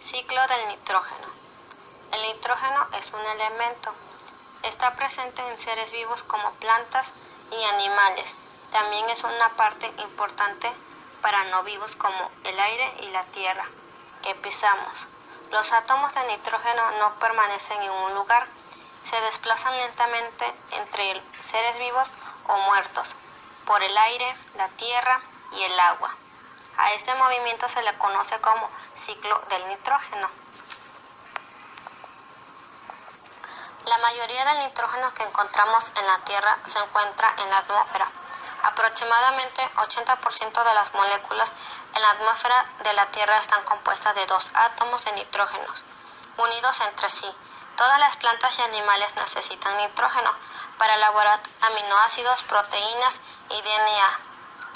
Ciclo del nitrógeno. El nitrógeno es un elemento. Está presente en seres vivos como plantas y animales. También es una parte importante para no vivos como el aire y la tierra que pisamos. Los átomos de nitrógeno no permanecen en un lugar, se desplazan lentamente entre seres vivos o muertos, por el aire, la tierra y el agua. A este movimiento se le conoce como ciclo del nitrógeno. La mayoría del nitrógeno que encontramos en la Tierra se encuentra en la atmósfera. Aproximadamente 80% de las moléculas en la atmósfera de la Tierra están compuestas de dos átomos de nitrógeno, unidos entre sí. Todas las plantas y animales necesitan nitrógeno para elaborar aminoácidos, proteínas y DNA,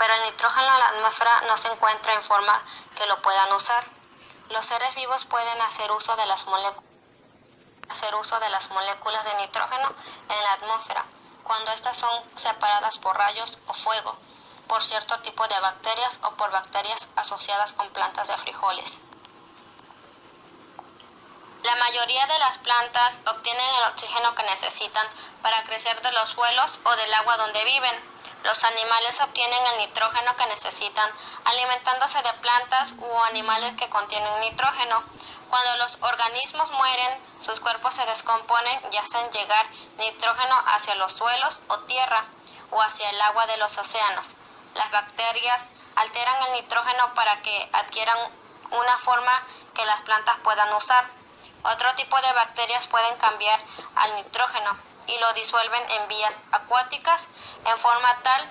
pero el nitrógeno en la atmósfera no se encuentra en forma que lo puedan usar. Los seres vivos pueden hacer uso de las moléculas de nitrógeno en la atmósfera, cuando éstas son separadas por rayos o fuego, por cierto tipo de bacterias o por bacterias asociadas con plantas de frijoles. La mayoría de las plantas obtienen el oxígeno que necesitan para crecer de los suelos o del agua donde viven. Los animales obtienen el nitrógeno que necesitan alimentándose de plantas u animales que contienen nitrógeno. Cuando los organismos mueren, sus cuerpos se descomponen y hacen llegar nitrógeno hacia los suelos o tierra o hacia el agua de los océanos. Las bacterias alteran el nitrógeno para que adquieran una forma que las plantas puedan usar. Otro tipo de bacterias pueden cambiar al nitrógeno y lo disuelven en vías acuáticas en forma tal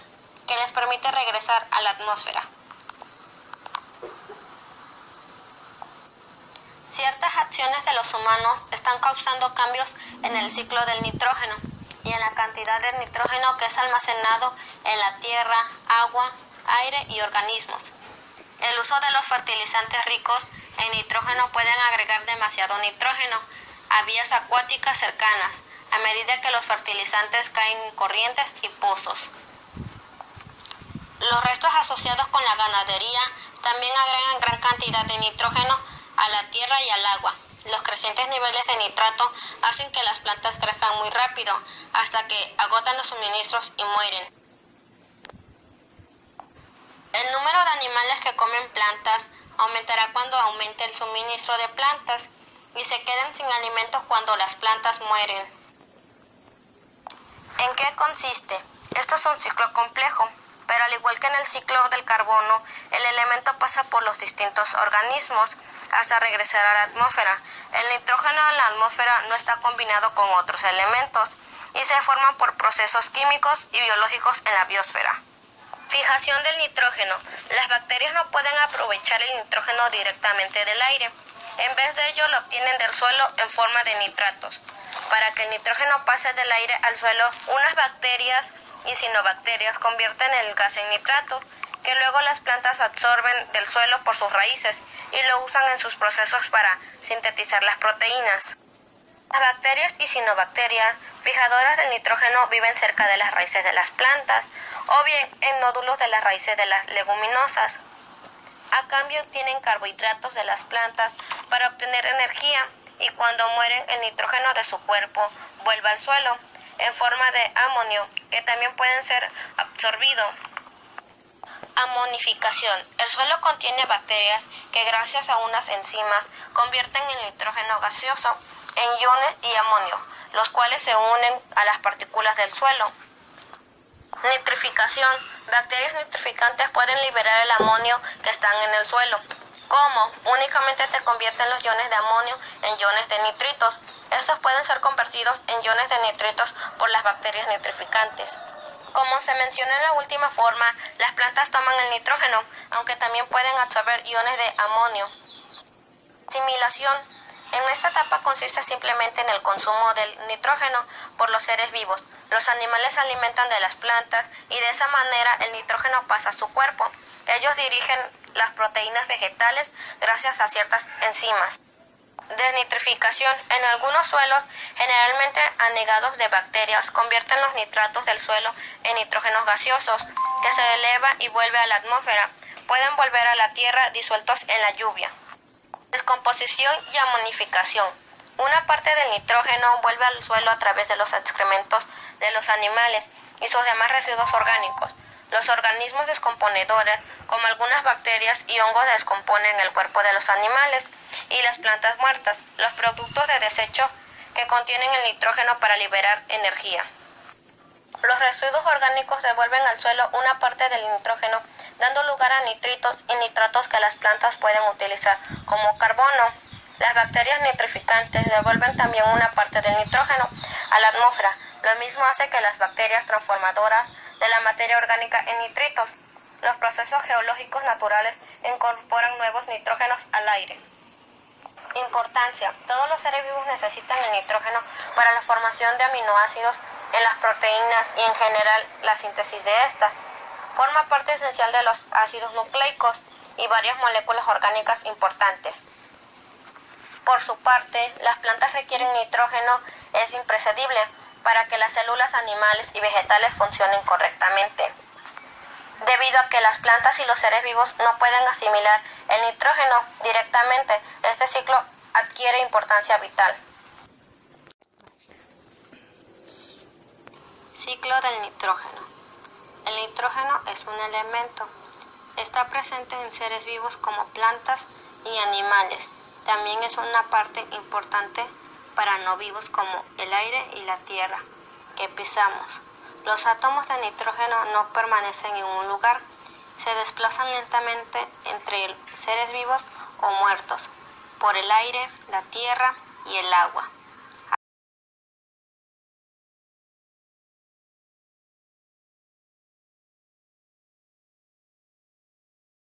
que les permite regresar a la atmósfera. Ciertas acciones de los humanos están causando cambios en el ciclo del nitrógeno y en la cantidad de nitrógeno que es almacenado en la tierra, agua, aire y organismos. El uso de los fertilizantes ricos en nitrógeno pueden agregar demasiado nitrógeno a vías acuáticas cercanas, a medida que los fertilizantes caen en corrientes y pozos. Los restos asociados con la ganadería también agregan gran cantidad de nitrógeno a la tierra y al agua. Los crecientes niveles de nitrato hacen que las plantas crezcan muy rápido hasta que agotan los suministros y mueren. El número de animales que comen plantas aumentará cuando aumente el suministro de plantas y se queden sin alimentos cuando las plantas mueren. ¿En qué consiste? Esto es un ciclo complejo, pero al igual que en el ciclo del carbono, el elemento pasa por los distintos organismos hasta regresar a la atmósfera. El nitrógeno en la atmósfera no está combinado con otros elementos y se forman por procesos químicos y biológicos en la biosfera. Fijación del nitrógeno. Las bacterias no pueden aprovechar el nitrógeno directamente del aire. En vez de ello lo obtienen del suelo en forma de nitratos. Para que el nitrógeno pase del aire al suelo, unas bacterias y cianobacterias convierten el gas en nitrato, que luego las plantas absorben del suelo por sus raíces y lo usan en sus procesos para sintetizar las proteínas. Las bacterias y cianobacterias, fijadoras del nitrógeno, viven cerca de las raíces de las plantas o bien en nódulos de las raíces de las leguminosas. A cambio obtienen carbohidratos de las plantas para obtener energía y cuando mueren el nitrógeno de su cuerpo vuelve al suelo en forma de amonio, que también pueden ser absorbido. Amonificación. El suelo contiene bacterias que gracias a unas enzimas convierten el nitrógeno gaseoso en iones y amonio, los cuales se unen a las partículas del suelo. Nitrificación. Bacterias nitrificantes pueden liberar el amonio que están en el suelo. ¿Cómo? Únicamente te convierten los iones de amonio en iones de nitritos. Estos pueden ser convertidos en iones de nitritos por las bacterias nitrificantes. Como se menciona en la última forma, las plantas toman el nitrógeno, aunque también pueden absorber iones de amonio. Asimilación. En esta etapa consiste simplemente en el consumo del nitrógeno por los seres vivos. Los animales se alimentan de las plantas y de esa manera el nitrógeno pasa a su cuerpo. Ellos dirigen las proteínas vegetales gracias a ciertas enzimas. Desnitrificación. En algunos suelos, generalmente anegados de bacterias, convierten los nitratos del suelo en nitrógenos gaseosos, que se eleva y vuelve a la atmósfera. Pueden volver a la tierra disueltos en la lluvia. Descomposición y amonificación. Una parte del nitrógeno vuelve al suelo a través de los excrementos de los animales y sus demás residuos orgánicos. Los organismos descomponedores, como algunas bacterias y hongos, descomponen el cuerpo de los animales y las plantas muertas, los productos de desecho que contienen el nitrógeno para liberar energía. Los residuos orgánicos devuelven al suelo una parte del nitrógeno, dando lugar a nitritos y nitratos que las plantas pueden utilizar como carbono. Las bacterias nitrificantes devuelven también una parte del nitrógeno a la atmósfera. Lo mismo hace que las bacterias transformadoras de la materia orgánica en nitritos. Los procesos geológicos naturales incorporan nuevos nitrógenos al aire. Importancia. Todos los seres vivos necesitan el nitrógeno para la formación de aminoácidos en las proteínas y en general la síntesis de estas. Forma parte esencial de los ácidos nucleicos y varias moléculas orgánicas importantes. Por su parte, las plantas requieren nitrógeno, es imprescindible para que las células animales y vegetales funcionen correctamente. Debido a que las plantas y los seres vivos no pueden asimilar el nitrógeno directamente, este ciclo adquiere importancia vital. Ciclo del nitrógeno. El nitrógeno es un elemento. Está presente en seres vivos como plantas y animales. También es una parte importante para no vivos como el aire y la tierra que pisamos. Los átomos de nitrógeno no permanecen en un lugar, se desplazan lentamente entre seres vivos o muertos, por el aire, la tierra y el agua.